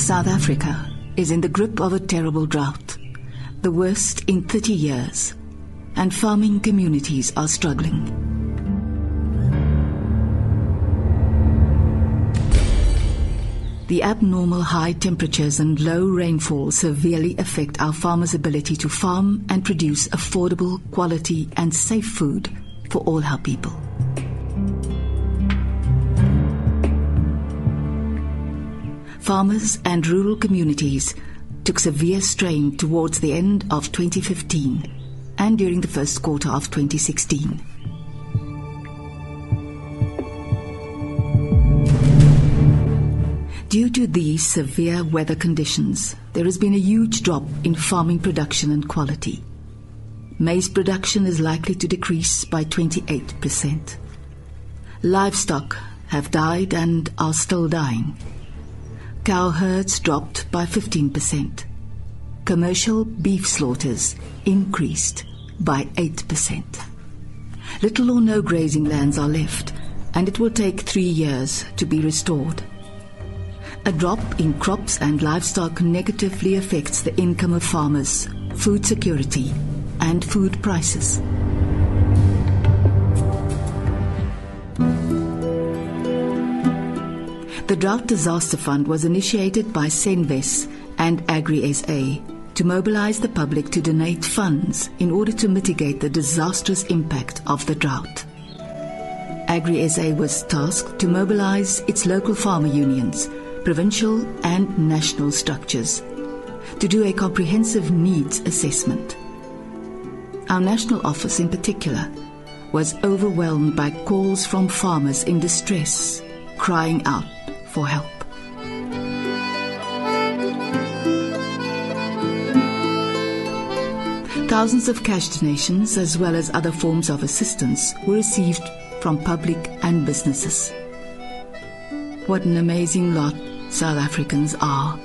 South Africa is in the grip of a terrible drought, the worst in 30 years, and farming communities are struggling. The abnormal high temperatures and low rainfall severely affect our farmers' ability to farm and produce affordable, quality and safe food for all our people. Farmers and rural communities took severe strain towards the end of 2015 and during the first quarter of 2016. Due to these severe weather conditions, there has been a huge drop in farming production and quality. Maize production is likely to decrease by 28%. Livestock have died and are still dying. Cow herds dropped by 15%. Commercial beef slaughters increased by 8%. Little or no grazing lands are left, and it will take 3 years to be restored. A drop in crops and livestock negatively affects the income of farmers, food security, and food prices. The Drought Disaster Fund was initiated by Senves and Agri SA to mobilize the public to donate funds in order to mitigate the disastrous impact of the drought. Agri SA was tasked to mobilize its local farmer unions, provincial and national structures, to do a comprehensive needs assessment. Our national office in particular was overwhelmed by calls from farmers in distress, crying out for help. Thousands of cash donations as well as other forms of assistance were received from public and businesses. What an amazing lot South Africans are.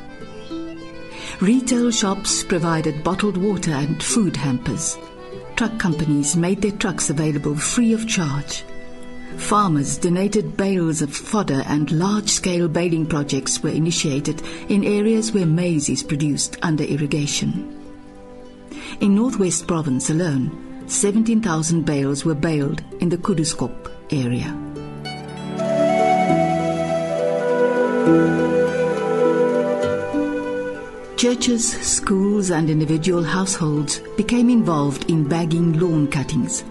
Retail shops provided bottled water and food hampers. Truck companies made their trucks available free of charge. Farmers donated bales of fodder, and large-scale baling projects were initiated in areas where maize is produced under irrigation. In Northwest Province alone, 17,000 bales were baled in the Kuduskop area. Churches, schools and individual households became involved in bagging lawn cuttings,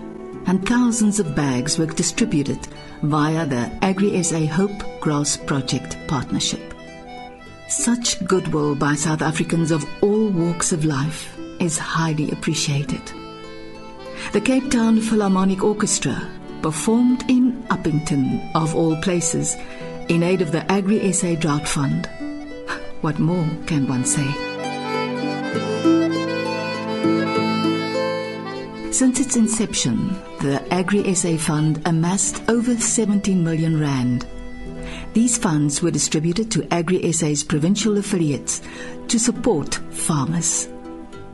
and thousands of bags were distributed via the Agri SA Hope Grass Project partnership. Such goodwill by South Africans of all walks of life is highly appreciated. The Cape Town Philharmonic Orchestra performed in Uppington, of all places, in aid of the Agri SA Drought Fund. What more can one say? Since its inception, the Agri SA Fund amassed over 17 million rand. These funds were distributed to Agri SA's provincial affiliates to support farmers,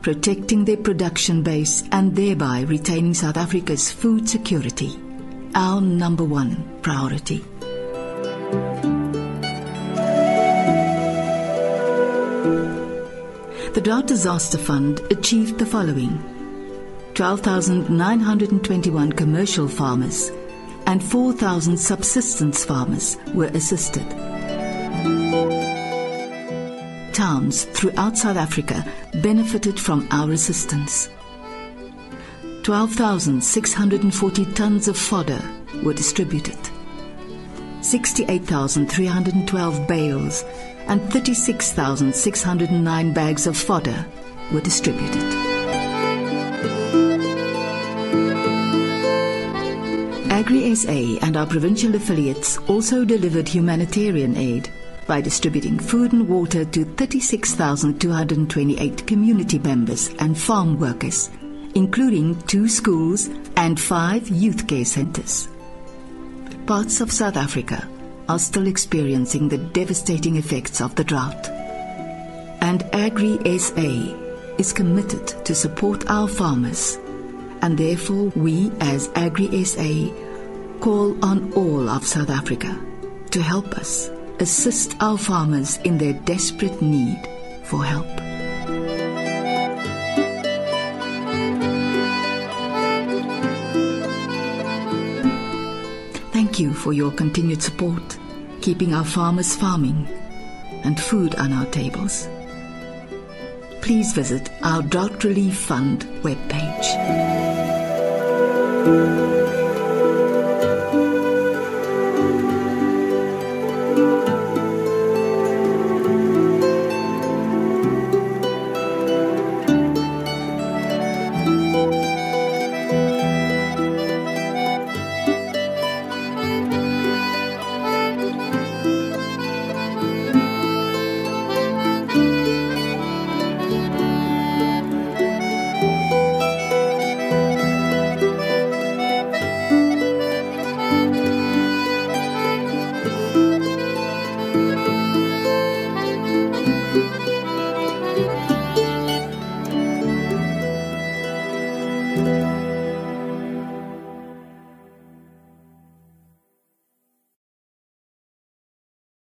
protecting their production base and thereby retaining South Africa's food security, our number one priority. The Drought Disaster Fund achieved the following: 12,921 commercial farmers and 4,000 subsistence farmers were assisted. Towns throughout South Africa benefited from our assistance. 12,640 tons of fodder were distributed. 68,312 bales and 36,609 bags of fodder were distributed. Agri SA and our provincial affiliates also delivered humanitarian aid by distributing food and water to 36,228 community members and farm workers, including 2 schools and 5 youth care centers. Parts of South Africa are still experiencing the devastating effects of the drought, and Agri SA is committed to support our farmers, and therefore we as Agri SA call on all of South Africa to help us assist our farmers in their desperate need for help. Thank you for your continued support, keeping our farmers farming and food on our tables. Please visit our Drought Relief Fund webpage.